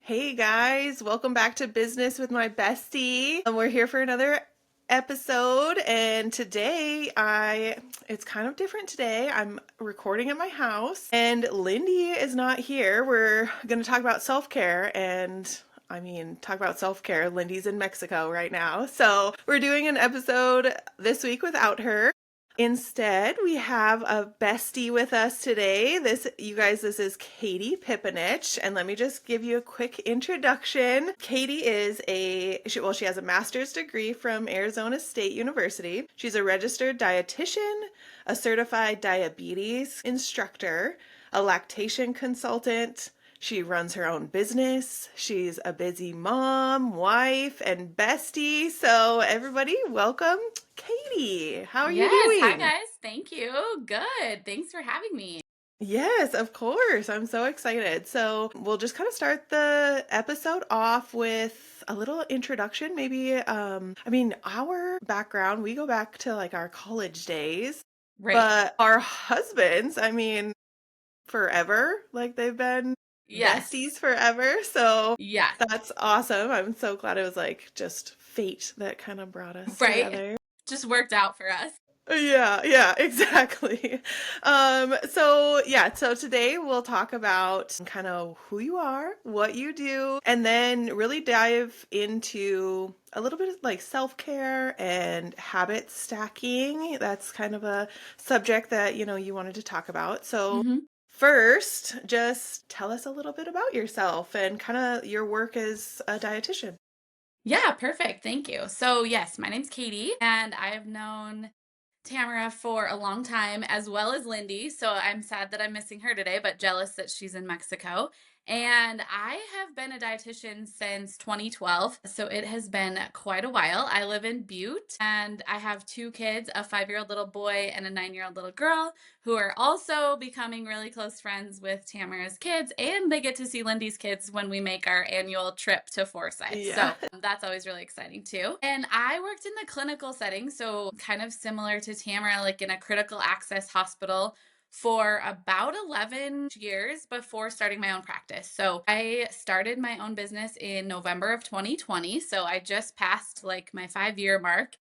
Hey guys, welcome back to Business with my bestie. We're here for another episode and today it's kind of different today. I'm recording at my house and Lindy is not here. We're going to talk about self-care and talk about self-care. Lindy's in Mexico right now. So, we're doing an episode this week without her. Instead, we have a bestie with us today. This is Katie Pipinich, and let me just give you a quick introduction. Katie she has a master's degree from Arizona State University. She's a registered dietitian, a certified diabetes instructor, a lactation consultant. She runs her own business. She's a busy mom, wife, and bestie. So, everybody, welcome Katie. How are you Yes. Hi, doing? guys. Thank you. Good. Thanks for having me. Yes, of course. I'm so excited. So, we'll just kind of start the episode off with a little introduction. Maybe, our background, we go back to like our college days, Right. but our husbands, forever. Like they've been besties Yes. forever. So Yes. that's awesome. I'm so glad it was like just fate that kind of brought us Right. together. Just worked out for us. Yeah, exactly. So today we'll talk about kind of who you are, what you do, and then really dive into a little bit of like self-care and habit stacking. That's kind of a subject that, you wanted to talk about. So hmm first, just tell us a little bit about yourself and kind of your work as a dietitian. Yeah, perfect. Thank you. So, yes, my name's Katie, and I have known Tamara for a long time, as well as Lindy. So I'm sad that I'm missing her today, but jealous that she's in Mexico. And I have been a dietitian since 2012. So it has been quite a while. I live in Butte and I have two kids, a 5-year-old little boy and a 9-year-old little girl, who are also becoming really close friends with Tamara's kids. And they get to see Lindy's kids when we make our annual trip to Forsyth. Yeah. So that's always really exciting too. And I worked in the clinical setting, so kind of similar to Tamara, like in a critical access hospital for about 11 years before starting my own practice. So I started my own business in November of 2020. So I just passed like my 5-year mark.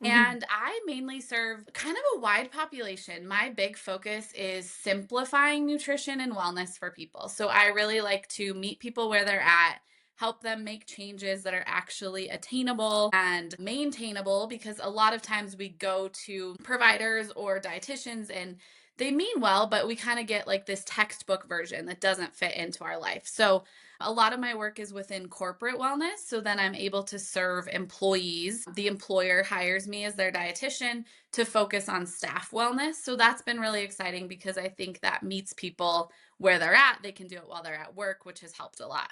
Mhm. And I mainly serve kind of a wide population. My big focus is simplifying nutrition and wellness for people. So I really like to meet people where they're at, help them make changes that are actually attainable and maintainable, because a lot of times we go to providers or dietitians and they mean well, but we kind of get like this textbook version that doesn't fit into our life. So a lot of my work is within corporate wellness. So then I'm able to serve employees. The employer hires me as their dietitian to focus on staff wellness. So that's been really exciting because I think that meets people where they're at. They can do it while they're at work, which has helped a lot.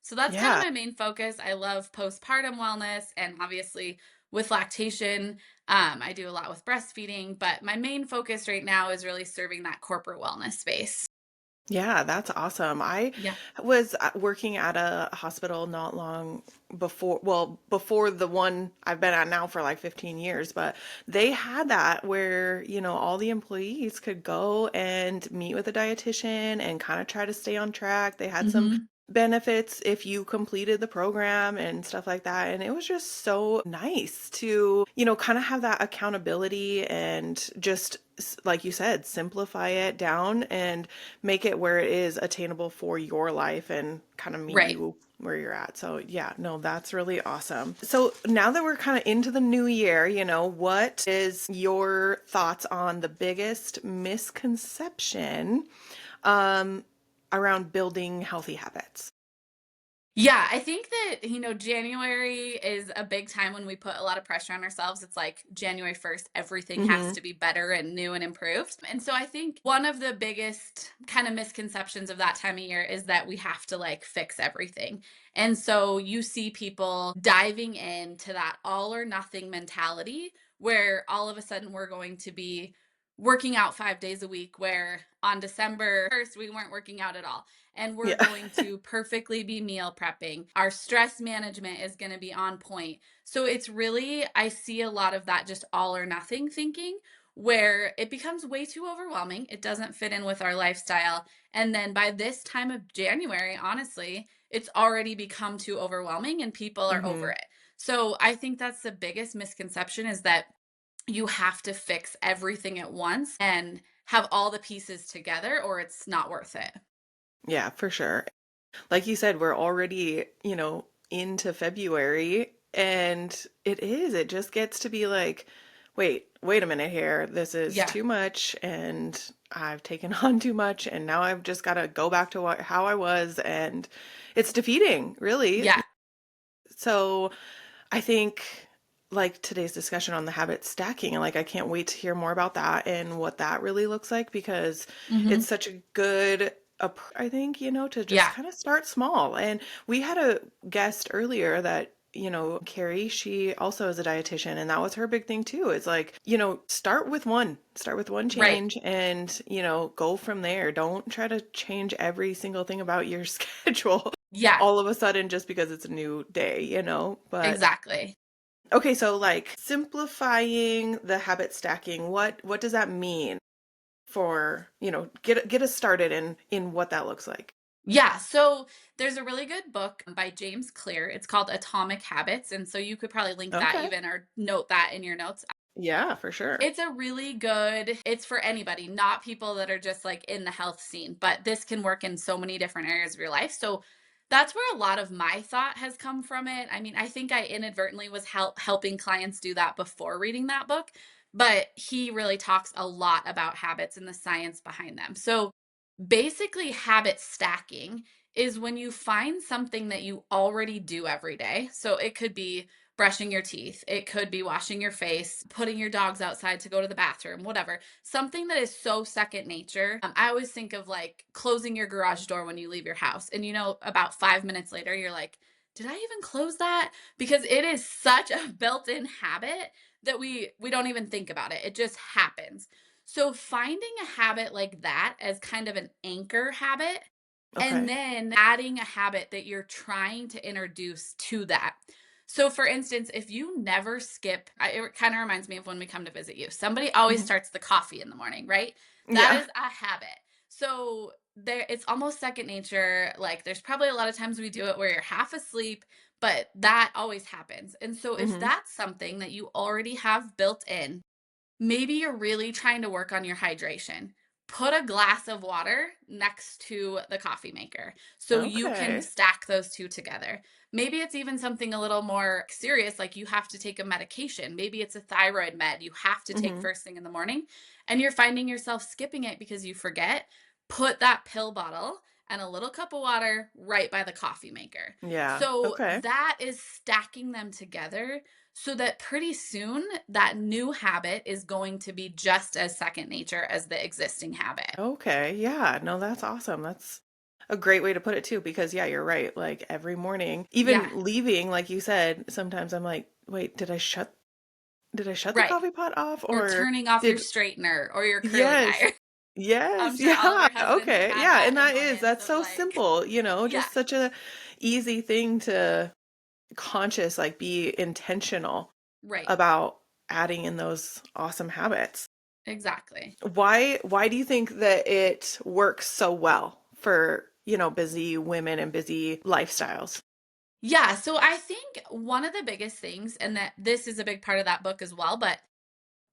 So that's kind of Yeah. my main focus. I love postpartum wellness, and obviously with lactation, I do a lot with breastfeeding, but my main focus right now is really serving that corporate wellness space. Yeah, that's awesome. I Yeah. was working at a hospital not long before the one I've been at now for like 15 years, but they had that where, all the employees could go and meet with a dietitian and kind of try to stay on track. They had some hmm benefits if you completed the program and stuff like that. And it was just so nice to, kind of have that accountability and just, like you said, simplify it down and make it where it is attainable for your life and kind of meet Right. you where you're at. So, yeah, no, that's really awesome. So, now that we're kind of into the new year, what is your thoughts on the biggest misconception um, around building healthy habits? Yeah, I think that, January is a big time when we put a lot of pressure on ourselves. It's like January 1st, everything has Hmm. to be better and new and improved. And so I think one of the biggest kind of misconceptions of that time of year is that we have to like fix everything. And so you see people diving into that all or nothing mentality where all of a sudden we're going to be working out 5 days a week, where on December 1st, we weren't working out at all, and we're Yeah. going to perfectly be meal prepping. Our stress management is going to be on point. So it's really, I see a lot of that just all or nothing thinking where it becomes way too overwhelming. It doesn't fit in with our lifestyle. And then by this time of January, honestly, it's already become too overwhelming and people are over Mhm. it. So I think that's the biggest misconception, is that you have to fix everything at once and have all the pieces together, or it's not worth it. Yeah, for sure. Like you said, we're already, into February, and it just gets to be like, wait a minute here. This is Yeah. too much, and I've taken on too much, and now I've just got to go back to how I was, and it's defeating, really. Yeah. So I think like today's discussion on the habit stacking, like I can't wait to hear more about that and what that really looks like because it's Mhm. such a good I think, to just Yeah. kind of start small. And we had a guest earlier that Carrie, she also is a dietitian, and that was her big thing too. It's like, start with one Right. change and, go from there. Don't try to change every single thing about your schedule Yeah. all of a sudden just because it's a new day, But Exactly. okay, so like simplifying the habit stacking, what does that mean for, get us started in what that looks like? Yeah, so there's a really good book by James Clear. It's called Atomic Habits, and so you could probably link that Okay. even or note that in your notes. Yeah, for sure. It's a really good, it's for anybody, not people that are just like in the health scene, but this can work in so many different areas of your life. So that's where a lot of my thought has come from it. I mean, I think I inadvertently was helping clients do that before reading that book, but he really talks a lot about habits and the science behind them. So basically, habit stacking is when you find something that you already do every day. So it could be brushing your teeth, it could be washing your face, putting your dogs outside to go to the bathroom, whatever. Something that is so second nature. I always think of like closing your garage door when you leave your house. And about 5 minutes later, you're like, did I even close that? Because it is such a built-in habit that we don't even think about it. It just happens. So finding a habit like that as kind of an anchor habit, and Okay. then adding a habit that you're trying to introduce to that. So, for instance, if you never skip, it kind of reminds me of when we come to visit you. Somebody always Mhm. starts the coffee in the morning, right? That Yeah. is a habit. So, it's almost second nature. Like, there's probably a lot of times we do it where you're half asleep, but that always happens. And so, if Mhm. that's something that you already have built in, maybe you're really trying to work on your hydration. Put a glass of water next to the coffee maker so you can Okay. stack those two together. Maybe it's even something a little more serious, like you have to take a medication. Maybe it's a thyroid med you have to take Mhm. first thing in the morning, and you're finding yourself skipping it because you forget. Put that pill bottle and a little cup of water right by the coffee maker. Yeah. So Okay. that is stacking them together so that pretty soon that new habit is going to be just as second nature as the existing habit. Okay. Yeah. No, that's awesome. That's a great way to put it too, because yeah, you're right. Like every morning, Yeah, even leaving, like you said, sometimes I'm like, wait, did I shut the right. coffee pot off Or or turning off your did straightener or your curling yes. iron. I'm Yes, sure all of yeah, your husbands have okay, had yeah, that and annoyance that's of so like, simple, yeah, just such a easy thing to conscious, like, be intentional right, about adding in those awesome habits. exactly. Why do you think that it works so well for, busy women and busy lifestyles? Yeah, so I think one of the biggest things, and that this is a big part of that book as well, but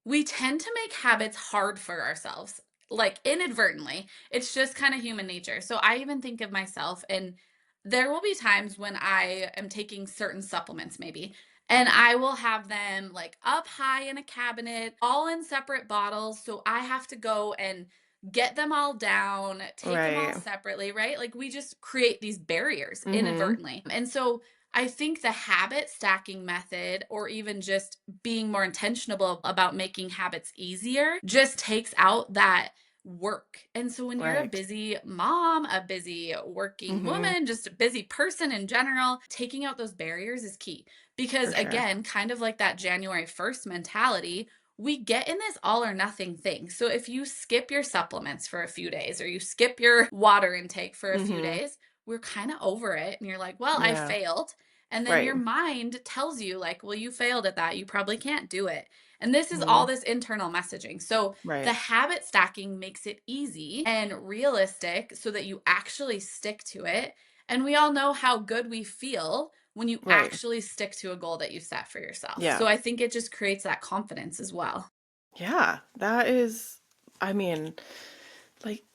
we tend to make habits hard for ourselves, like inadvertently. It's just kind of human nature. So I even think of myself, and there will be times when I am taking certain supplements, maybe, and I will have them like up high in a cabinet, all in separate bottles. So I have to go and get them all down, take them all Right. separately, right? Like we just create these barriers Mhm. inadvertently. And so I think the habit stacking method, or even just being more intentional about making habits easier, just takes out that work. And so when you're a Right. busy mom, a busy working Mhm. woman, just a busy person in general, taking out those barriers is key. Because For sure. again, kind of like that January 1st mentality, we get in this all or nothing thing. So if you skip your supplements for a few days or you skip your water intake for a few Mhm. days, we're kind of over it. And you're like, well, I Yeah. failed. And then Right. your mind tells you, like, well, you failed at that. You probably can't do it. And this is all Mhm. this internal messaging. So the Right. habit stacking makes it easy and realistic so that you actually stick to it. And we all know how good we feel when you Right. actually stick to a goal that you set for yourself. Yeah. So I think it just creates that confidence as well. Yeah. That is, I mean,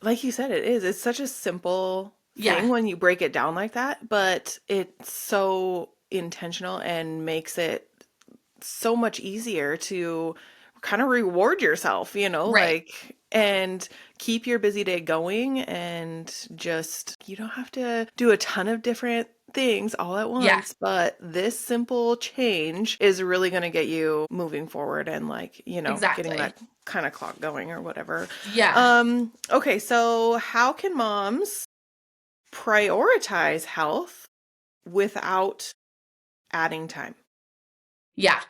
like you said, it is. It's such a simple Yeah, thing when you break it down like that, but it's so intentional and makes it so much easier to kind of reward yourself, right. like, and keep your busy day going, and just, you don't have to do a ton of different things all at Yeah, once, but this simple change is really going to get you moving forward and, like, getting exactly. that kind of clock going or whatever. Yeah, Okay, so how can moms prioritize health without adding time? yeah.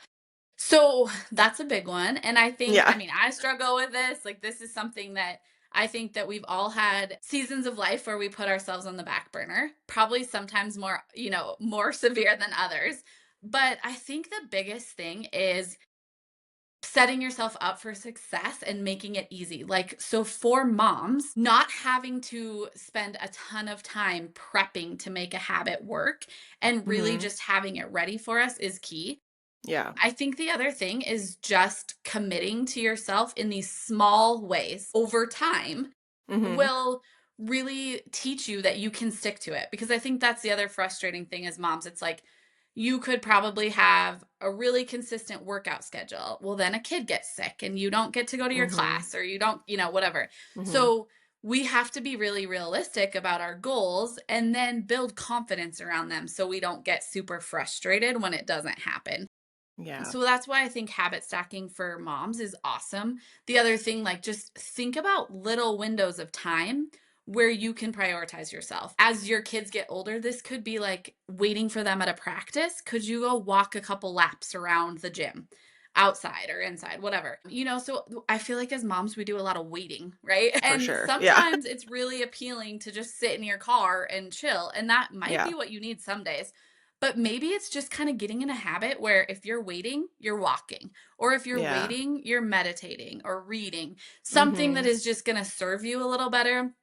So that's a big one. And I think, I Yeah. mean, I struggle with this. Like, this is something that I think that we've all had seasons of life where we put ourselves on the back burner, probably sometimes more, more severe than others. But I think the biggest thing is setting yourself up for success and making it easy. Like, so for moms, not having to spend a ton of time prepping to make a habit work and really Hmm. just having it ready for us is key. Yeah. I think the other thing is just committing to yourself in these small ways over time Hmm. will really teach you that you can stick to it. Because I think that's the other frustrating thing as moms. It's like you could probably have a really consistent workout schedule. Well, then a kid gets sick and you don't get to go to your Hmm. class or you don't, whatever. Hmm. So we have to be really realistic about our goals and then build confidence around them so we don't get super frustrated when it doesn't happen. Yeah. So that's why I think habit stacking for moms is awesome. The other thing, like, just think about little windows of time where you can prioritize yourself. As your kids get older, this could be like waiting for them at a practice. Could you go walk a couple laps around the gym? Outside or inside, whatever. So I feel like as moms, we do a lot of waiting, right? For And sure. Yeah. sometimes it's really appealing to just sit in your car and chill. And that might Yeah. be what you need some days. But maybe it's just kind of getting in a habit where if you're waiting, you're walking. Or if you're Yeah. waiting, you're meditating or reading. Something that Hmm. is just going to serve you a little better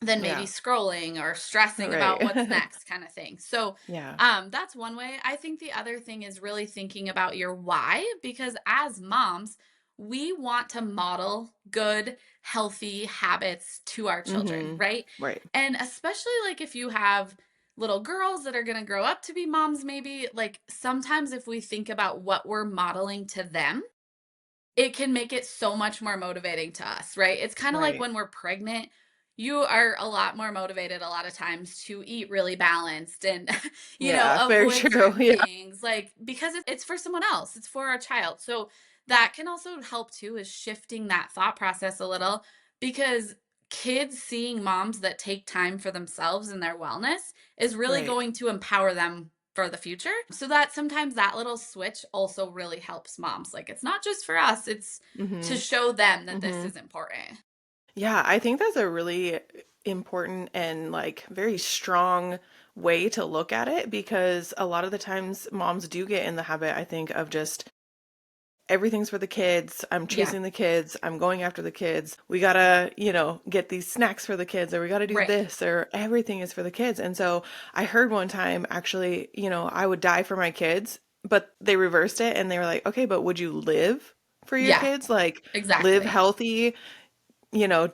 than maybe Yeah. scrolling or stressing Right. about what's next kind of thing. So Yeah. that's one way. I think the other thing is really thinking about your why, because as moms, we want to model good, healthy habits to our children, Hmm. right? Right. And especially like if you have little girls that are going to grow up to be moms, maybe like sometimes if we think about what we're modeling to them, it can make it so much more motivating to us, right? It's kind of like Right. when we're pregnant, you are a lot more motivated a lot of times to eat really balanced and, Yeah. Very avoid true. certain Yeah. things, like because it's for someone else, it's for a child. So that can also help too, is shifting that thought process a little because kids seeing moms that take time for themselves and their wellness is really Right. going to empower them for the future. So that sometimes that little switch also really helps moms. Like it's not just for us, it's to Hmm. show them that this Hmm. is important. Yeah. I think that's a really important and, like, very strong way to look at it, because a lot of the times moms do get in the habit, I think, of just everything's for the kids. I'm Yeah. chasing the kids. I'm going after the kids. We gotta, get these snacks for the kids, or we gotta do Right. this, or everything is for the kids. And so I heard one time, actually, I would die for my kids, but they reversed it and they were like, okay, but would you live for your Yeah. kids? Like, live Exactly. healthy,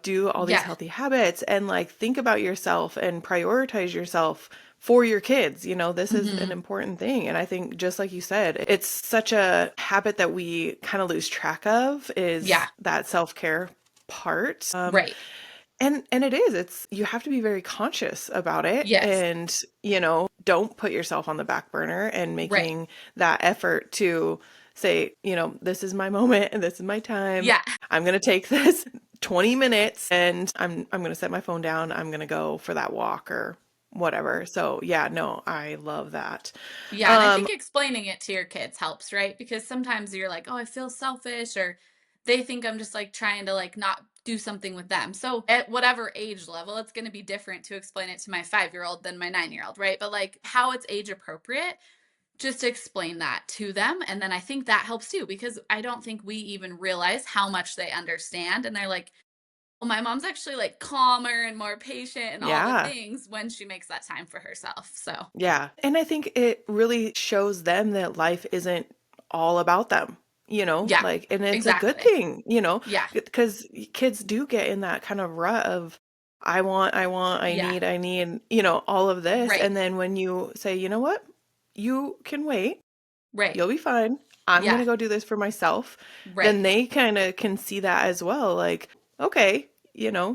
do all these Yeah. healthy habits, and, like, think about yourself and prioritize yourself for your kids. This is an Hmm. important thing. And I think, just like you said, it's such a habit that we kind of lose track of, Yeah. is that self-care part. Right. And it's, you have to be very conscious about it, Yes. and, don't put yourself on the back burner, and Right. making that effort to say, this is my moment and this is my time. Yeah. I'm going to take this 20 minutes, and I'm going to set my phone down. I'm going to go for that walk or whatever. So, yeah, no, I love that. Yeah, and I Um think explaining it to your kids helps, right? Because sometimes you're like, "Oh, I feel selfish," or they think I'm just like trying to like not do something with them. So at whatever age level, it's going to be different to explain it to my 5-year-old than my 9-year-old, right? But like how it's age appropriate, just explain that to them. And then I think that helps too, because I don't think we even realize how much they understand. And they're like, My mom's actually like calmer and more patient and all the Yeah. things when she makes that time for herself. So, Yeah. And I think it really shows them that life isn't all about them, yeah, like, and it's a good exactly. thing, Yeah, because kids do get in that kind of rut of, I want, yeah, I need, all of this. right, And then when you say, you know what, you can wait, right. you'll be fine. I'm going Yeah, to go do this for myself. Then right, they kind of can see that as well. Like, okay,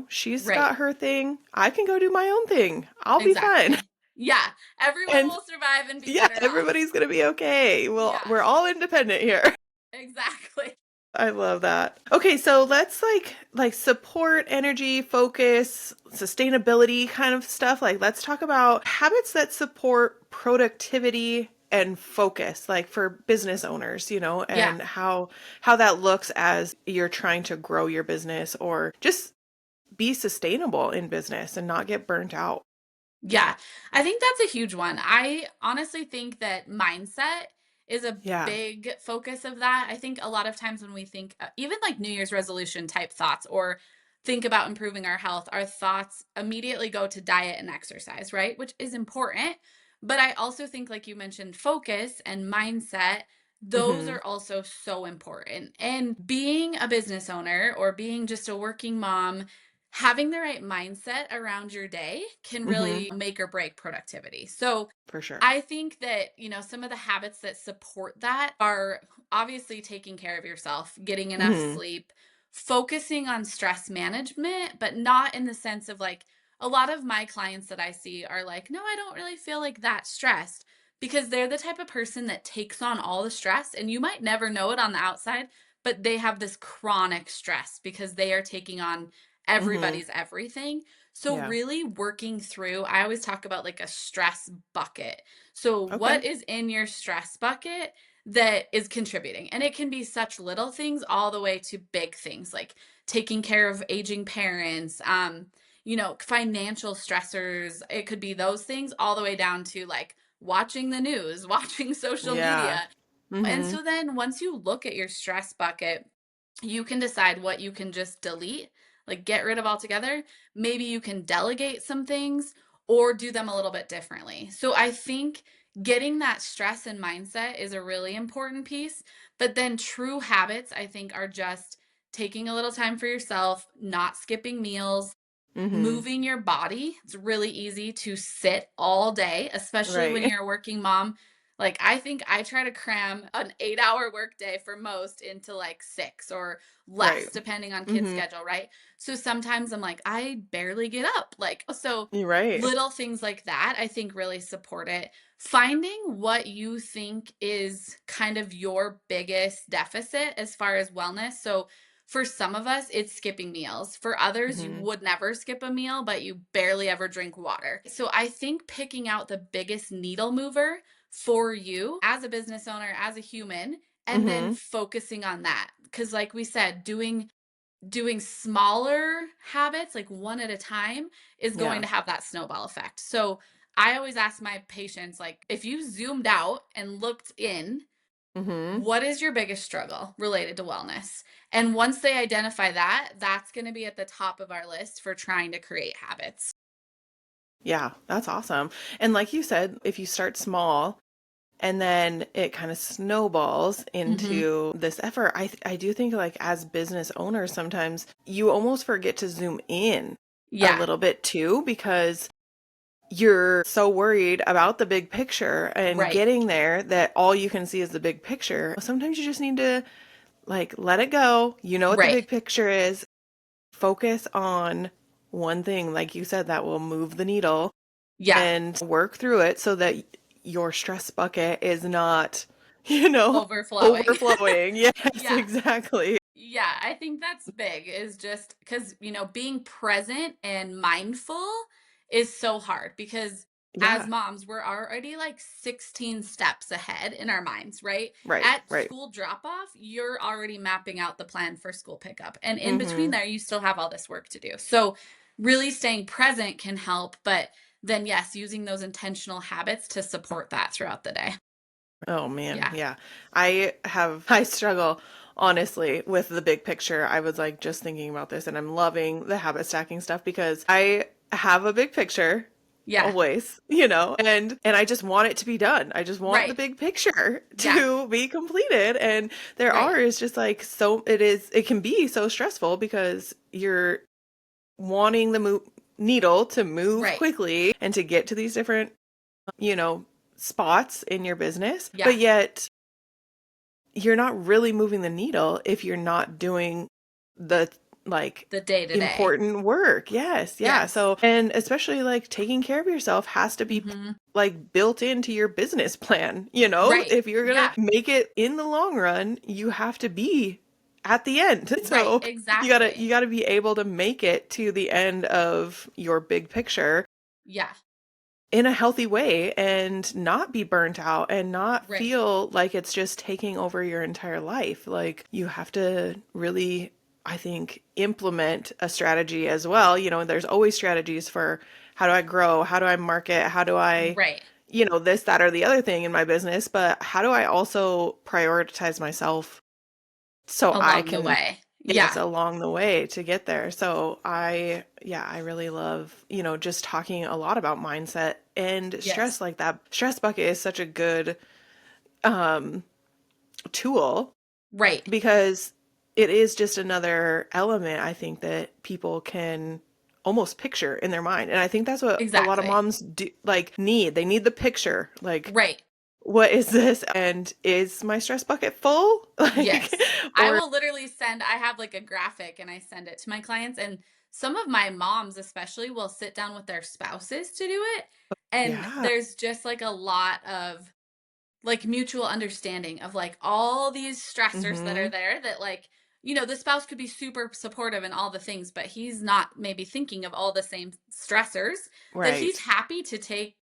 she's right. got her thing. I can go do my own thing. I'll be fine. Exactly. Yeah, everyone And will survive and be yeah, better off. everybody's gonna be okay. Well, Yeah, we're all independent here. exactly. I love that. Okay, so let's like support, energy, focus, sustainability kind of stuff. Like let's talk about habits that support productivity and focus, like for business owners, Yeah. and how that looks as you're trying to grow your business or just be sustainable in business and not get burnt out. Yeah, I think that's a huge one. I honestly think that mindset is a Yeah. big focus of that. I think a lot of times when we think, even like New Year's resolution type thoughts or think about improving our health, our thoughts immediately go to diet and exercise, right? Which is important. But I also think, like you mentioned, focus and mindset, those Mhm. are also so important. And being a business owner or being just a working mom, having the right mindset around your day can Mhm. really make or break productivity. So For sure. I think that, some of the habits that support that are obviously taking care of yourself, getting enough Mhm. sleep, focusing on stress management, but not in the sense of like a lot of my clients that I see are like, no, I don't really feel like that stressed because they're the type of person that takes on all the stress and you might never know it on the outside, but they have this chronic stress because they are taking on Mhm. everybody's everything. So Yeah. really working through, I always talk about like a stress bucket. So Okay. what is in your stress bucket that is contributing? And it can be such little things all the way to big things like taking care of aging parents, financial stressors. It could be those things all the way down to like watching the news, watching social Yeah. media. And Mhm. so then once you look at your stress bucket, you can decide what you can just delete, like get rid of altogether. Maybe you can delegate some things or do them a little bit differently. So I think getting that stress and mindset is a really important piece. But then true habits, I think, are just taking a little time for yourself, not skipping meals, Mhm. moving your body. It's really easy to sit all day, especially when Right. you're a working mom. Like, I think I try to cram an 8-hour workday for most into like 6 or Right. less, depending on kids' Mhm. schedule, right? So sometimes I'm like, I barely get up. Like, so You're right. little things like that, I think really support it. Finding what you think is kind of your biggest deficit as far as wellness. So, for some of us, it's skipping meals. For others, you Mhm. would never skip a meal, but you barely ever drink water. So I think picking out the biggest needle mover for you as a business owner, as a human, and then Mhm. focusing on that. Because like we said, doing smaller habits, like one at a time, is going Yeah. to have that snowball effect. So I always ask my patients, like, if you zoomed out and looked in, Mhm. what is your biggest struggle related to wellness? And once they identify that, that's going to be at the top of our list for trying to create habits. Yeah, that's awesome. And like you said, if you start small and then it kind of snowballs Hmm. into this effort, I do think like as business owners sometimes you almost forget to zoom in a Yeah, little bit too because you're so worried about the big picture and right, getting there that all you can see is the big picture. Sometimes you just need to like let it go. You know what the right. big picture is. Focus on one thing, like you said, that will move the needle Yeah, and work through it so that your stress bucket is not, overflowing. overflowing. Yes, Yeah. exactly. Yeah, I think that's big is just because, being present and mindful is so hard because as Yeah. moms, we're already like 16 steps ahead in our minds, right? Right. At Right. school drop off, you're already mapping out the plan for school pickup. And in between Mm-hmm. there, you still have all this work to do. So, really staying present can help. But then, yes, using those intentional habits to support that throughout the day. Oh man, Yeah. yeah. I struggle honestly with the big picture. I was like just thinking about this and I'm loving the habit stacking stuff because I have a big picture Yeah. always, and I just want it to be done. I just want the Right. big picture Yeah. to be completed. And there Right. are is just like it can be so stressful because you're wanting the needle to move Right. quickly and to get to these different, you know, spots in your business, Yeah. but yet you're not really moving the needle if you're not doing the like The day to day. important work. Yes, yeah. Yes. So, and especially like taking care of yourself has to be Mm-hmm. like built into your business plan, you know? Right. If you're going Yeah. to make it in the long run, you have to be at the end. Right. So, you Exactly. got to be able to make it to the end of your big picture Yeah. in a healthy way and not be burnt out and not Right. feel like it's just taking over your entire life. Like you have to really, I think, implement a strategy as well. There's always strategies for how do I grow? How do I market? How do I, Right. this, that, or the other thing in my business? But how do I also prioritize myself so I Along the can, way. yes, Yeah. along the way to get there. So I really love, just talking a lot about mindset and stress. Yes. Like that stress bucket is such a good um tool Right. because it is just another element I think that people can almost picture in their mind. And I think that's what a lot of Exactly. moms do, like need. They need the picture. Like, Right. what is this? And is my stress bucket full? Like, Yes. I or will literally I have like a graphic and I send it to my clients. And some of my moms, especially, will sit down with their spouses to do it. And yeah. there's just like a lot of like mutual understanding of like all these stressors that are Mm-hmm. there that like the spouse could be super supportive and all the things, but he's not maybe thinking of all the same stressors that he's Right. happy to take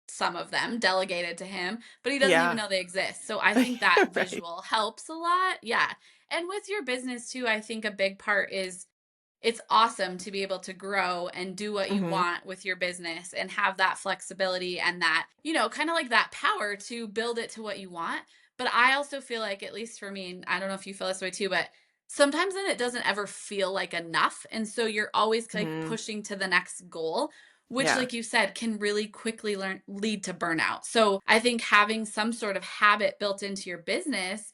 some of them delegated to him, but he doesn't even Yeah. know they exist. So I think that Right. visual helps a lot. Yeah. And with your business too, I think a big part is it's awesome to be able to grow and do what you Mhm. want with your business and have that flexibility and that, kind of like that power to build it to what you want. But I also feel like, at least for me, and I don't know if you feel this way too, but sometimes then it doesn't ever feel like enough. And so you're always like Mhm. pushing to the next goal, which, Yeah. like you said, can really quickly lead to burnout. So I think having some sort of habit built into your business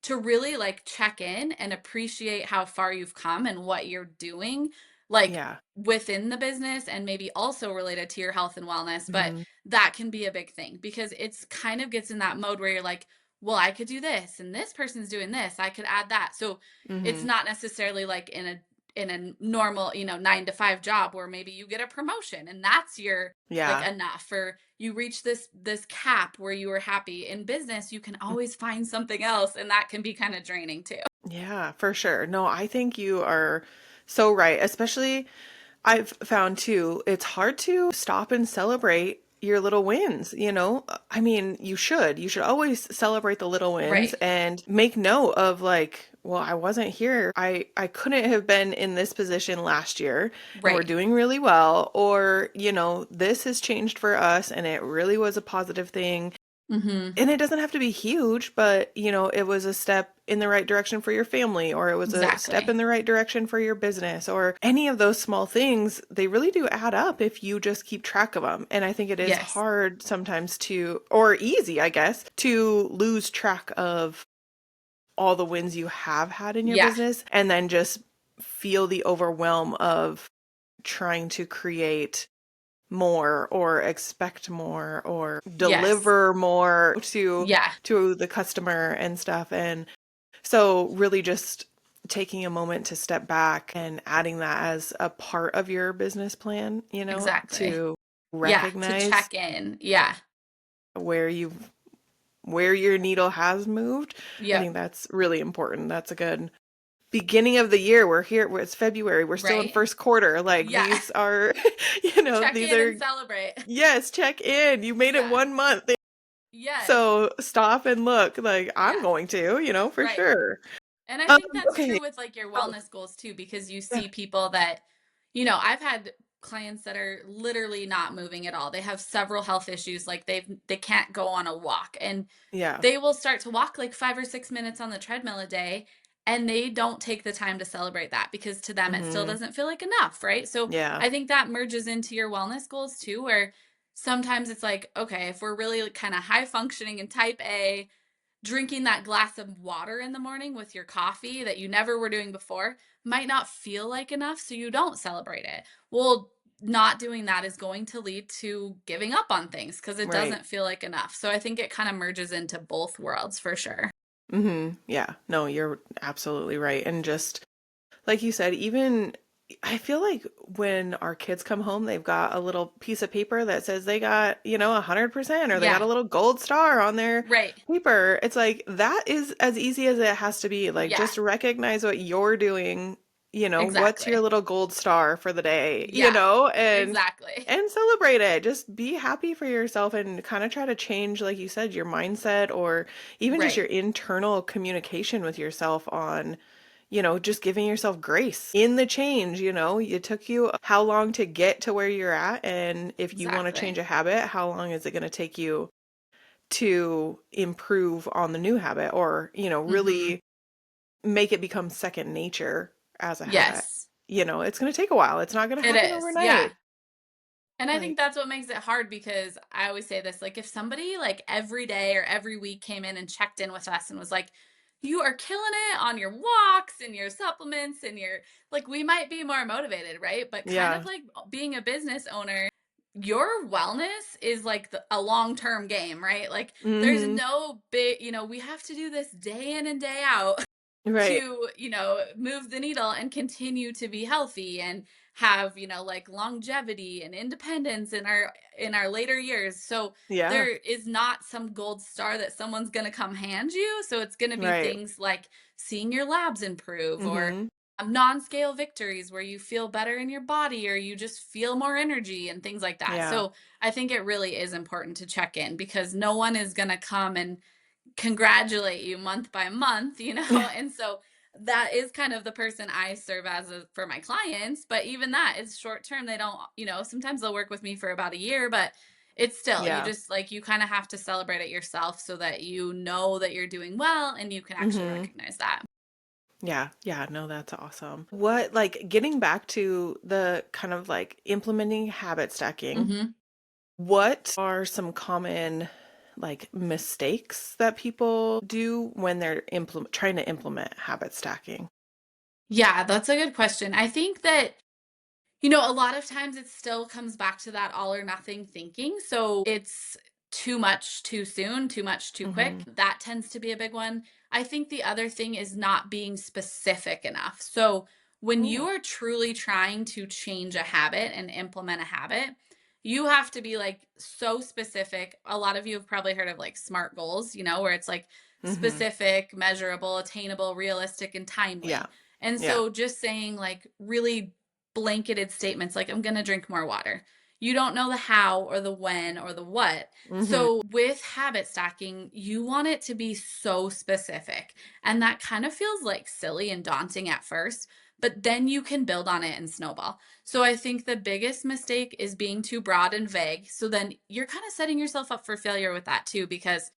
to really like check in and appreciate how far you've come and what you're doing like Yeah. within the business and maybe also related to your health and wellness, but Mhm. that can be a big thing because it's kind of gets in that mode where you're like, well, I could do this and this person's doing this, I could add that. So it's Mhm. not necessarily like in a normal 9 to 5 job where maybe you get a promotion and that's your like Yeah. enough, or you reach this cap where you were happy. In business you can Mm. always find something else and that can be kind of draining too. Yeah, for sure. No, I think you are so right. Especially I've found too, it's hard to stop and celebrate your little wins. I mean, you should. You should always celebrate the little wins Right. and make note of like, well, I wasn't here. I couldn't have been in this position last year and we're Right. doing really well. Or, this has changed for us and it really was a positive thing. Mhm. And it doesn't have to be huge, but it was a step in the right direction for your family, or it was a step Exactly. in the right direction for your business, or any of those small things. They really do add up if you just keep track of them. And I think it is Yes. hard sometimes or easy, I guess, to lose track of all the wins you have had in your Yeah. business and then just feel the overwhelm of trying to create more or expect more or Yes. deliver more to Yeah. the customer and stuff. And so really just taking a moment to step back and adding that as a part of your business plan, Exactly. to Yeah, to recognize check in. Yeah. where where your needle has moved. I Yep. think that's really important. That's a good beginning of the year. We're here, it's February. We're still in Right? first quarter. Like Yeah. these are, Check these in and are, celebrate. yes, check in. You made it Yeah. 1 month. Yes. So stop and look. Like I'm Yeah. going to, for Right. sure. And I think that's Okay. true with like your Oh, wellness goals too, because you yeah. see people that, I've had clients that are literally not moving at all. They have several health issues, like they can't go on a walk, and Yeah. they will start to walk like 5 or 6 minutes on the treadmill a day, and they don't take the time to celebrate that because to them it still Mhm. doesn't feel like enough, right? So Yeah. I think that merges into your wellness goals too, where sometimes it's like, okay, if we're really kind of high functioning and type A, drinking that glass of water in the morning with your coffee that you never were doing before might not feel like enough, so you don't celebrate it. Well, not doing that is going to lead to giving up on things because it Right. doesn't feel like enough. So I think it kind of merges into both worlds for sure. Yeah. No, you're absolutely right. And just like you said, even I feel like when our kids come home, they've got a little piece of paper that says they got, 100%, or they got Yeah, a little gold star on their right. paper. It's like that is as easy as it has to be. Like Yeah, just recognize what you're doing, what's your exactly. little gold star for the day, Yeah, and exactly. celebrate it. Just be happy for yourself and kind of try to change, like you said, your mindset or even just Right. your internal communication with yourself on just giving yourself grace in the change. It took you how long to get to where you're at. And if you want to change Exactly. a habit, how long is it going to take you to improve on the new habit or, Mhm. really make it become second nature as a habit? Yes, It's going to take a while. It's not going to it happen is. Yeah. overnight. And I think Like, that's what makes it hard because I always say this, like if somebody like every day or every week came in and checked in with us and was like, "You are killing it on your walks and your supplements and your," like we might be more motivated, right? But kind of yeah. like being a business owner, your wellness is like a long-term game, right? Like there's Hmm. no big, we have to do this day in and day out Right. to, move the needle and continue to be healthy and have, like longevity and independence in our later years. So Yeah. there is not some gold star that someone's going to come hand you. So it's going to be Right. things like seeing your labs improve or Hmm. non-scale victories where you feel better in your body or you just feel more energy and things like that. Yeah. So I think it really is important to check in because no one is going to come and congratulate you month by month, And so that is kind of the person I serve as for my clients. But even that is short term. They don't, sometimes they'll work with me for about a year, but it's still, you Yeah. just like, you kind of have to celebrate it yourself so that you know that you're doing well and you can actually Hmm. recognize that. Yeah, yeah, no, that's awesome. What, like, getting back to the kind of like implementing habit stacking, Hmm. what are some common like mistakes that people do when they're trying to implement habit stacking? Yeah, that's a good question. I think that a lot of times it still comes back to that all or nothing thinking. So it's too much too soon, too much too quick. Hmm. That tends to be a big one. I think the other thing is not being specific enough. So when you Oh. are truly trying to change a habit and implement a habit, you have to be like so specific. A lot of you have probably heard of like SMART goals, where it's like Hmm. specific, measurable, attainable, realistic, and Yeah. timely. And Yeah. so just saying like really blanketed statements like I'm going to drink more water. You don't know the how or the when or the what. Hmm. So with habit stacking, you want it to be so specific. And that kind of feels like silly and daunting at first, but then you can build on it and snowball. So I think the biggest mistake is being too broad and vague. So then you're kind of setting yourself up for failure with that too because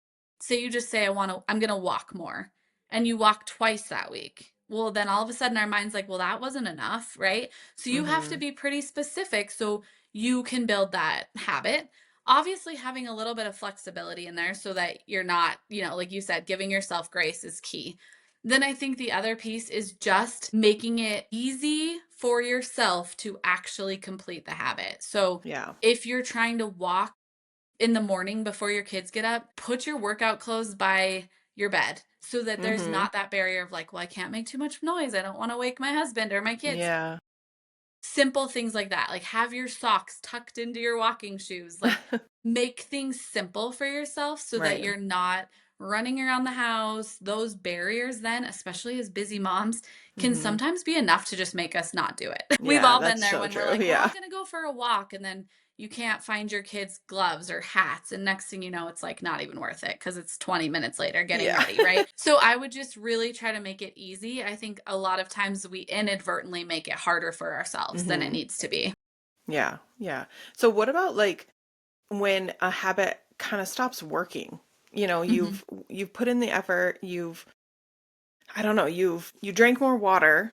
say you just say I'm going to walk more and you walk twice that week. Well, then all of a sudden our mind's like, well, that wasn't enough, right? So you have to Hmm. be pretty specific so you can build that habit. Obviously, having a little bit of flexibility in there so that you're not, like you said, giving yourself grace is key. Then I think the other piece is just making it easy for yourself to actually complete the habit. So Yeah. if you're trying to walk in the morning before your kids get up, put your workout clothes by your bed so that there's Hmm. not that barrier of like, well, I can't make too much noise. I don't want to wake my husband or my kids. Yeah. Simple things like that. Like have your socks tucked into your walking shoes. Like make things simple for yourself so that Right. you're not running around the house. Those barriers then, especially as busy moms, can Hmm. sometimes be enough to just make us not do it. We've Yeah, all been that's there so when we're true. like, we're all Yeah. going to go for a walk and then you can't find your kids' gloves or hats. And next thing you know, it's like not even worth it because it's 20 minutes later getting Yeah. ready, right? So I would just really try to make it easy. I think a lot of times we inadvertently make it harder for ourselves than it Hmm. needs to be. Yeah. Yeah. So what about like when a habit kind of stops working? You know, Hmm. you've put in the effort, I don't know, you drank more water,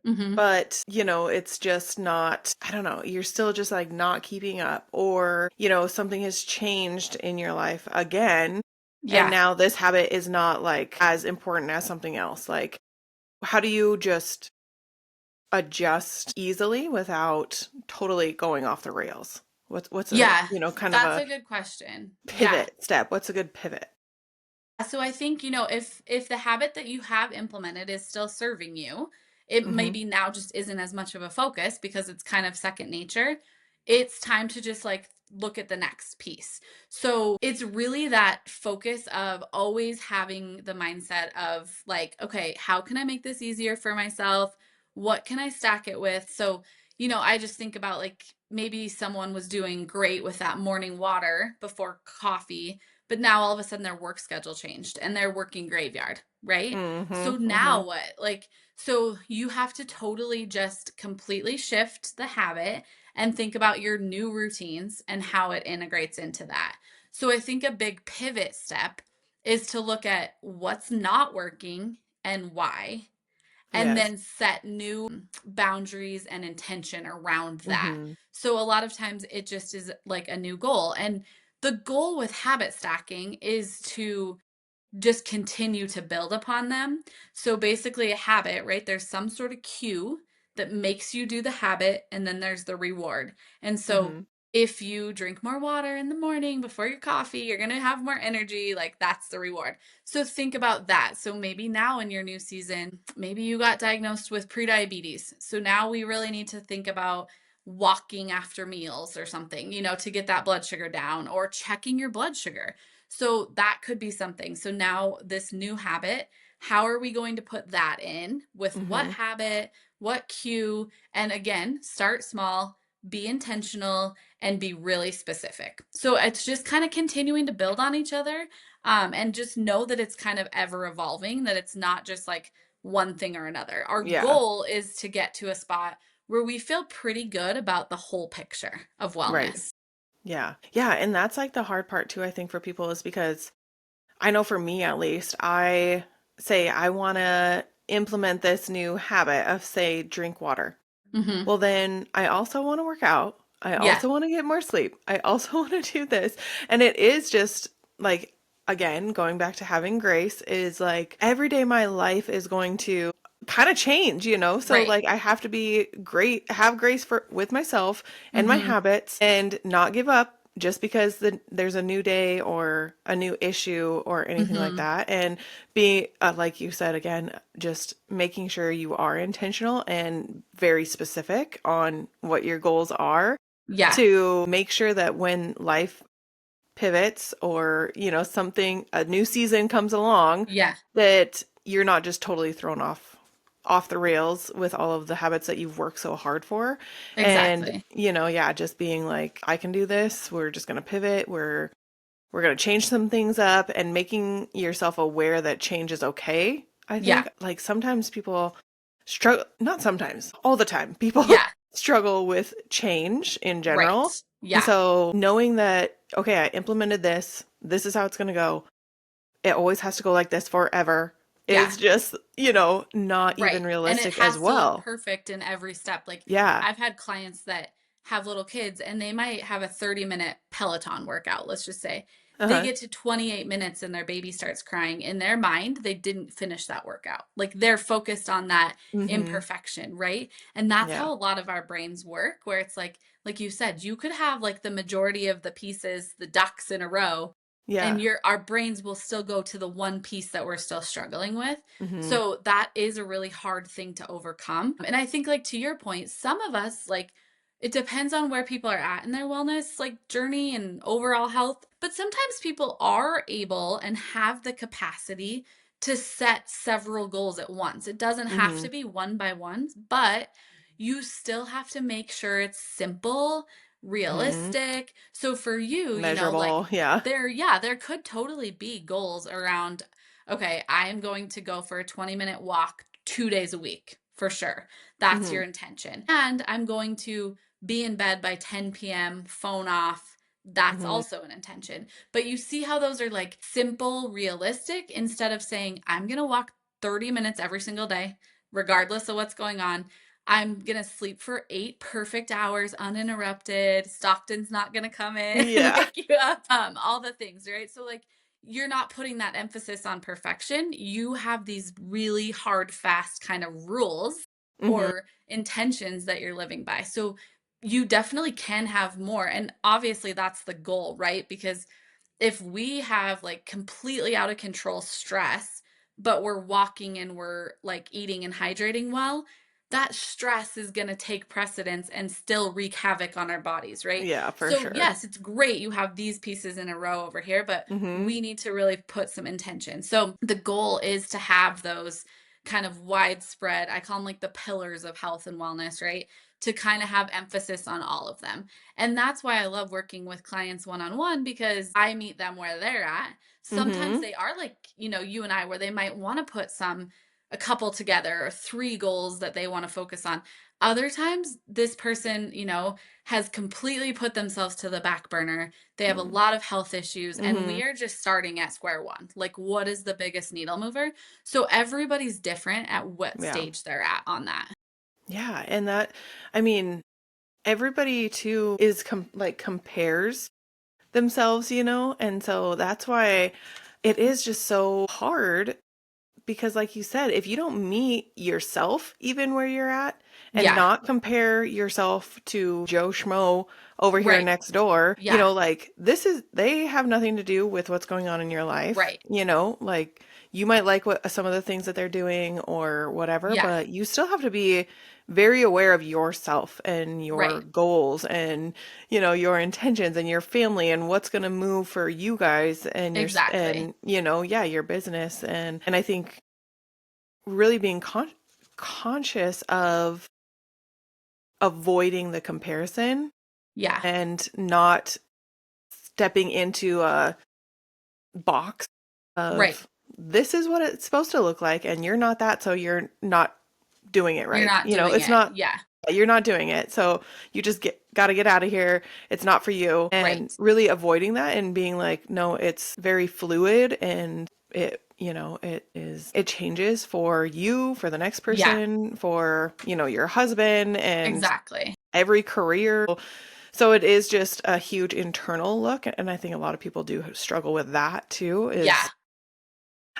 Hmm. but you know, it's just not, I don't know, you're still just like not keeping up, or you know, something has changed in your life again, and Yeah. now this habit is not like as important as something else. Like, how do you just adjust easily without totally going off the rails? What's a, Yeah. you know, kind of That's a a good question. Yeah. pivot step? What's a good pivot? So I think, if the habit that you have implemented is still serving you, it Mhm. maybe now just isn't as much of a focus because it's kind of second nature. It's time to just like look at the next piece. So it's really that focus of always having the mindset of like, okay, how can I make this easier for myself? What can I stack it with? So, I just think about like maybe someone was doing great with that morning water before coffee, but now all of a sudden their work schedule changed and they're working graveyard, right? So Mhm. now Mhm. what? Like, so you have to totally just completely shift the habit and think about your new routines and how it integrates into that. So I think a big pivot step is to look at what's not working and why, and Yes. then set new boundaries and intention around that. Mhm. So a lot of times it just is like a new goal. And the goal with habit stacking is to just continue to build upon them. So basically, a habit, right? There's some sort of cue that makes you do the habit, and then there's the reward. And so Mhm. if you drink more water in the morning before your coffee, you're going to have more energy. Like that's the reward. So think about that. So maybe now in your new season, maybe you got diagnosed with prediabetes. So now we really need to think about walking after meals or something, to get that blood sugar down, or checking your blood sugar. So that could be something. So now this new habit, how are we going to put that in with what Mhm. habit, what cue? And again, start small, be intentional, and be really specific. So it's just kind of continuing to build on each other, and just know that it's kind of ever evolving, that it's not just like one thing or another. Our Yeah. goal is to get to a spot where we feel pretty good about the whole picture of Right. wellness. Yeah. Yeah, and that's like the hard part too, I think, for people is because I know for me at least, I say I want to implement this new habit of say drink water. Hmm. Well, then I also want to work out. I Yeah. also want to get more sleep. I also want to do this. And it is just like, again, going back to having grace is like every day my life is going to kind of change, you know? So Right. like I have to be great, have grace for with myself and my Hmm. habits and not give up just because there's a new day or a new issue or anything like Hmm. that. And be like you said again, just making sure you are intentional and very specific on what your goals are Yeah. to make sure that when life pivots or, you know, something, a new season comes along, Yeah. that you're not just totally thrown off the rails with all of the habits that you've worked so hard for. And, Exactly. you know, yeah, just being like, I can do this. We're just going to pivot. We're going to change some things up and making yourself aware that change is okay. I Yeah. think like sometimes people struggle, not sometimes, all the time, people Yeah. struggle with change in general. Right. And Yeah. so knowing that, okay, I implemented this, this is how it's going to go. It always has to go like this forever Yeah. is just, you know, not Right. even And it realistic as has to look well. perfect in every step. Like Yeah. I've had clients that have little kids and they might have a 30-minute Peloton workout, let's just say. They Uh-huh. get to 28 minutes and their baby starts crying. In their mind, they didn't finish that workout. Like they're focused on that Mhm. imperfection, right? And that's Yeah. how a lot of our brains work, where it's like you said, you could have like the majority of the pieces, the ducks in a row, and Yeah. our brains will still go to the one piece that we're still struggling with. Mhm. So that is a really hard thing to overcome. And I think, like, to your point, some of us, like, it depends on where people are at in their wellness, like, journey and overall health. But sometimes people are able and have the capacity to set several goals at once. It doesn't have to Mhm. be one by one, but you still have to make sure it's simple, Mhm. realistic. So for you, like, Measurable. Yeah. there could totally be goals around, okay, I am going to go for a 20-minute walk 2 days a week for sure. That's your Mhm. intention. And I'm going to be in bed by 10 p.m., phone off. That's Hmm. also an intention. But you see how those are like simple, realistic, instead of saying, I'm going to walk 30 minutes every single day, regardless of what's going on. I'm going to sleep for 8 perfect hours uninterrupted. Stockton's not going to come in and Yeah. wake you up. All the things, right? So, like, you're not putting that emphasis on perfection. You have these really hard, fast kind of rules Hmm. or intentions that you're living by. So, you definitely can have more. And obviously, that's the goal, right? Because if we have like completely out of control stress, but we're walking and we're like eating and hydrating well, that stress is going to take precedence and still wreak havoc on our bodies, right? Yeah, for So, sure. yes, it's great you have these pieces in a row over here, but Hmm. we need to really put some intention. So, the goal is to have those kind of widespread, I call them like the pillars of health and wellness, right? To kind of have emphasis on all of them. And that's why I love working with clients one on one, because I meet them where they're at. Sometimes Hmm. they are like, you and I, where they might want to put a couple together or three goals that they want to focus on. Other times, this person, has completely put themselves to the back burner. They have a lot of health issues, and Hmm. we are just starting at square one. Like, what is the biggest needle mover? So, everybody's different at what Yeah. stage they're at on that. Yeah. And that, I mean, everybody too is like compares themselves, and so that's why it is just so hard because like you said, if you don't meet yourself even where you're at and Yeah, not compare yourself to Joe Schmo over here right. next door, Yeah, like they have nothing to do with what's going on in your life, right. like you might like what some of the things that they're doing or whatever, Yeah, but you still have to be very aware of yourself and your right. goals and your intentions and your family and what's going to move for you guys and Exactly. yeah, your business and I think really being conscious of avoiding the comparison Yeah, and not stepping into a box right. of this is what it's supposed to look like and you're not that, so you're not doing it You're right. not doing It's it. not, Yeah, you're not doing it. So you just got to get out of here. It's not for you. And right. really avoiding that and being like, no, it's very fluid and it changes for you, for the next Yeah, person, for, your husband and exactly. every career. So it is just a huge internal look. And I think a lot of people do struggle with that too, is Yeah,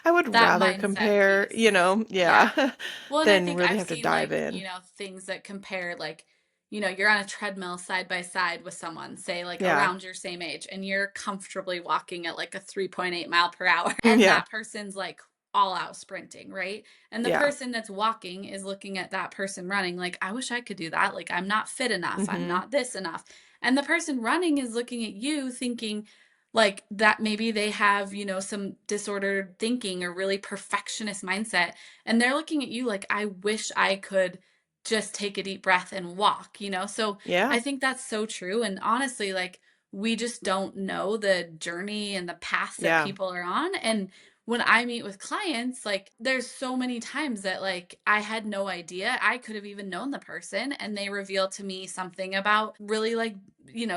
I would that rather mindset compare, piece. Yeah. yeah, Well, and I than think really I've have to seen dive like, in. things that compare like, you're on a treadmill side by side with someone, say like Yeah. around your same age, and you're comfortably walking at like a 3.8 mile per hour, and Yeah. that person's like all out sprinting, right? And the Yeah. person that's walking is looking at that person running, like, I wish I could do that. Like, I'm not fit enough. I'm Hmm. not this enough. And the person running is looking at you thinking, like that maybe they have, some disordered thinking or really perfectionist mindset, and they're looking at you like, I wish I could just take a deep breath and walk. So Yeah. I think that's so true. And honestly, like, we just don't know the journey and the paths that Yeah. people are on. And when I meet with clients, like, there's so many times that like I had no idea. I could have even known the person, and they reveal to me something about really like,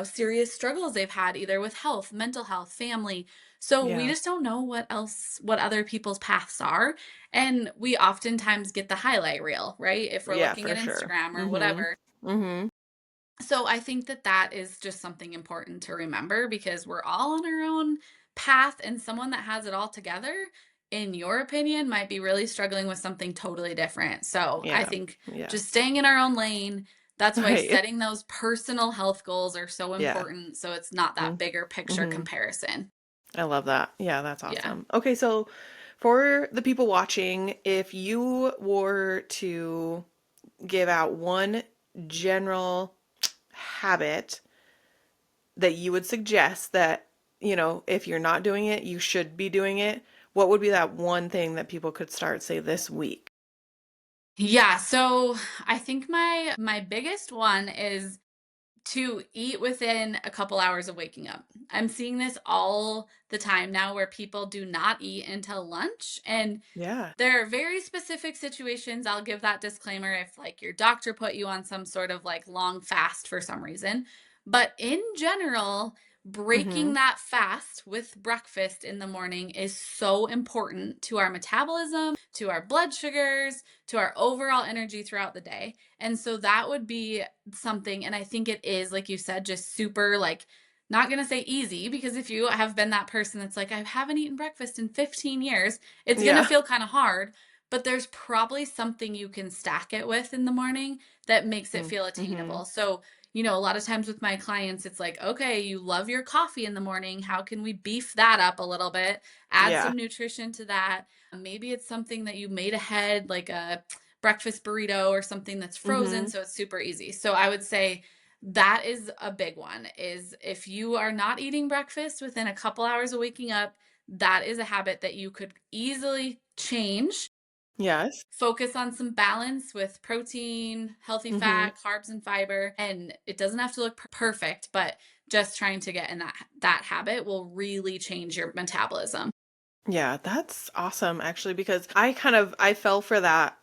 serious struggles they've had either with health, mental health, family. So we Yeah. just don't know what other people's paths are. And we oftentimes get the highlight reel, right? If we're Yeah, looking for at sure. Instagram or Mhm. whatever. Mhm. So I think that that is just something important to remember, because we're all on our own path, and someone that has it all together, in your opinion, might be really struggling with something totally different. So I Yeah. think Yeah. just staying in our own lane, that's why Right. setting those personal health goals are so Yeah. important. So it's not that Mm. bigger picture Mhm. comparison. I love that. Yeah, that's Yeah. awesome. Okay, so for the people watching, if you were to give out one general habit that you would suggest that, if you're not doing it, you should be doing it, what would be that one thing that people could start, say, this week? Yeah, so I think my biggest one is to eat within a couple hours of waking up. I'm seeing this all the time now where people do not eat until lunch. And Yeah. there are very specific situations. I'll give that disclaimer if like your doctor put you on some sort of like long fast for some reason. But in general, breaking Mhm. that fast with breakfast in the morning is so important to our metabolism, to our blood sugars, to our overall energy throughout the day. And so that would be something, and I think it is, like you said, just super like, not gonna say easy, because if you have been that person that's like, I haven't eaten breakfast in 15 years, it's gonna Yeah. feel kind of hard. But there's probably something you can stack it with in the morning that makes it Mm. feel Mhm. attainable. So, a lot of times with my clients, it's like, okay, you love your coffee in the morning. How can we beef that up a little bit? Add Yeah. some nutrition to that. Maybe it's something that you made ahead, like a breakfast burrito or something that's frozen, Mhm. so it's super easy. So I would say that is a big one, is if you are not eating breakfast within a couple hours of waking up, that is a habit that you could easily change. Yes. Focus on some balance with protein, healthy Mhm. fat, carbs and fiber, and it doesn't have to look perfect, but just trying to get in that habit will really change your metabolism. Yeah, that's awesome actually because I fell for that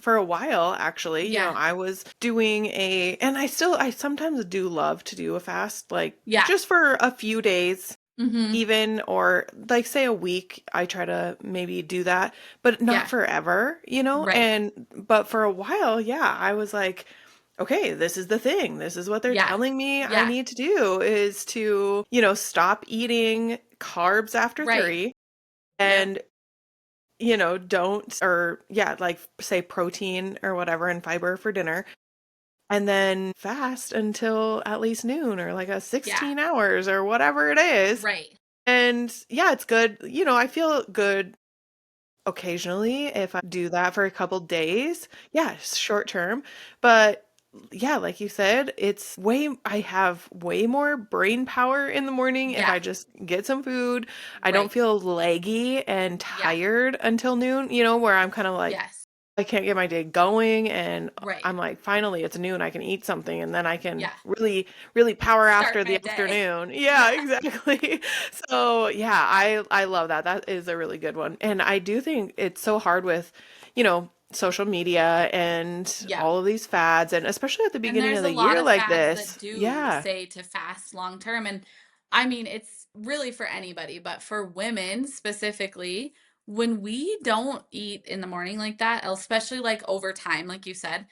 for a while actually. Yeah. I was doing and I sometimes do love to do a fast like Yeah. just for a few days Mhm. even or like say a week. I try to maybe do that, but not Yeah. forever. Right. And but for a while, yeah, I was like, okay, this is the thing. This is what they're Yeah. telling me I Yeah. need to do is to, stop eating carbs after Right. 3 Yep. and don't or yeah, like say protein or whatever and fiber for dinner and then fast until at least noon or like a Yeah. 16 hours or whatever it is. Right. And yeah, it's good. I feel good occasionally if I do that for a couple days. Yeah, it's short term. But yeah, like you said, I have way more brain power in the morning if Yeah. I just get some food. I don't Right. feel leggy and Yeah. tired until noon, where I'm kind of like, Yes. I can't get my day going and Right. I'm like, finally it's noon, I can eat something and then I can Yeah. really, really power Start after my the day. afternoon. Yeah, Yeah. exactly. So yeah, I love that. That is a really good one. And I do think it's so hard with, social media and Yeah. all of these fads and especially at the And beginning there's of a the lot year of like fads that this. do Yeah. say to fast long term. And I mean, it's really for anybody, but for women specifically, when we don't eat in the morning like that, especially like over time, like you said,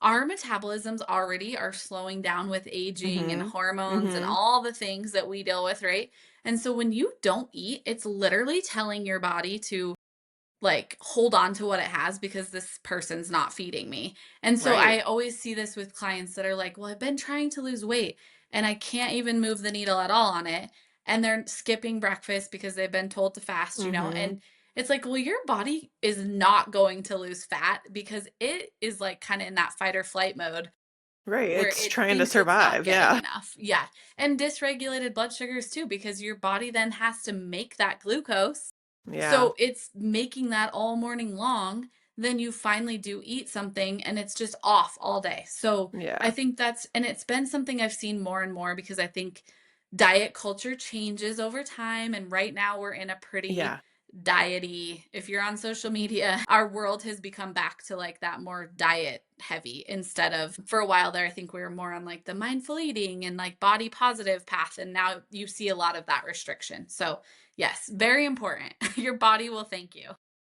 our metabolisms already are slowing down with aging and Mhm. hormones and Mhm. all the things that we deal with, right? And so when you don't eat, it's literally telling your body to like hold on to what it has because this person's not feeding me. And so Right. I always see this with clients that are like, "Well, I've been trying to lose weight and I can't even move the needle at all on it." And they're skipping breakfast because they've been told to fast. Mhm. And it's like, "Well, your body is not going to lose fat because it is like kind of in that fight or flight mode Right. where It's it trying to thinks it's not survive. getting Yeah. enough." Yeah. And dysregulated blood sugars too, because your body then has to make that glucose. Yeah. So it's making that all morning long. Then you finally do eat something and it's just off all day. So I Yeah. think and it's been something I've seen more and more because I think diet culture changes over time. And right now we're in a pretty Yeah. diety. If you're on social media, our world has become back to like that more diet heavy instead of, for a while there, I think we were more on like the mindful eating and like body positive path. And now you see a lot of that restriction. So yes, very important. Your body will thank you.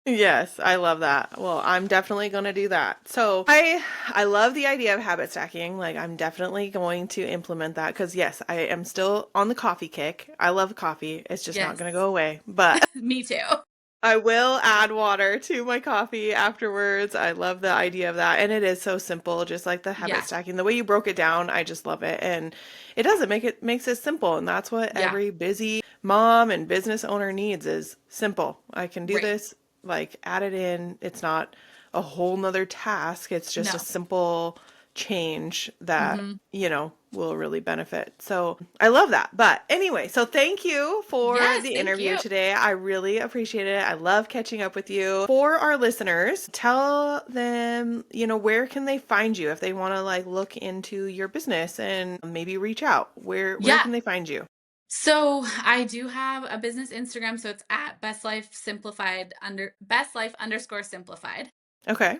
Yes, I love that. Well, I'm definitely going to do that. So, I love the idea of habit stacking. Like I'm definitely going to implement that cuz yes, I am still on the coffee kick. I love coffee. It's just not going to Yes, go away. But me too. I will add water to my coffee afterwards. I love the idea of that. And it is so simple, just like the habit Yeah, stacking. The way you broke it down, I just love it. And it makes it simple. And that's what yeah, every busy mom and business owner needs is simple. I can do right. this, like add it in. It's not a whole nother task. It's just a No, simple change that, Mm-hmm. will really benefit. So I love that. But anyway, so thank you for Yes, the thank interview you. today. I really appreciate it. I love catching up with you. For our listeners, tell them, where can they find you if they want to like look into your business and maybe reach out? Where Yeah. can they find you? So I do have a business Instagram, so it's at best life underscore simplified. Okay.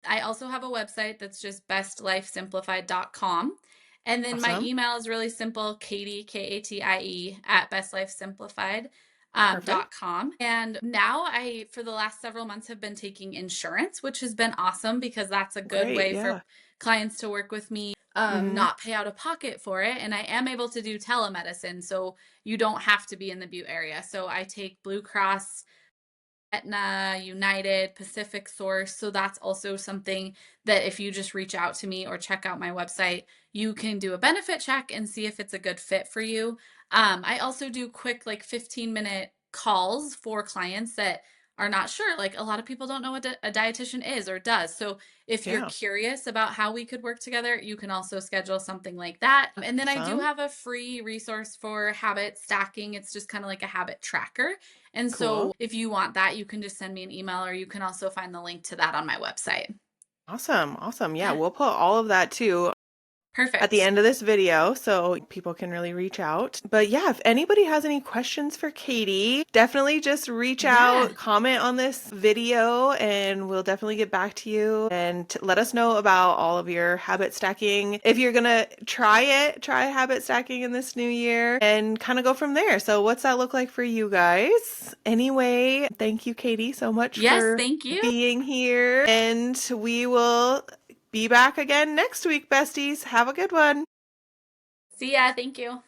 I also have a website that's just bestlifesimplified.com. And then my Awesome. email is really simple, Katie, Katie at bestlifesimplified. Perfect. .com. And now for the last several months, have been taking insurance, which has been awesome because that's a good Great. way for Yeah. clients to work with me, Mhm. not pay out of pocket for it. And I am able to do telemedicine, so you don't have to be in the Butte area. So I take Blue Cross, Aetna, United, Pacific Source. So that's also something that if you just reach out to me or check out my website, you can do a benefit check and see if it's a good fit for you. I also do quick, like 15-minute calls for clients that are not sure. Like a lot of people don't know what a dietitian is or does. So if you're Yeah. curious about how we could work together, you can also schedule something like that. And then I do Awesome. have a free resource for habit stacking. It's just kind of like a habit tracker. And Cool. so if you want that, you can just send me an email or you can also find the link to that on my website. Awesome. Awesome. Yeah, Yeah, we'll put all of that too at the perfect. end of this video so people can really reach out. But yeah, if anybody has any questions for Katie, definitely just reach Yeah. out, comment on this video, and we'll definitely get back to you and let us know about all of your habit stacking. If you're going to try habit stacking in this new year and kind of go from there. So what's that look like for you guys? Anyway, thank you, Katie, so much Yes, for thank you. being here, and we will be back again next week, besties. Have a good one. See ya. Thank you.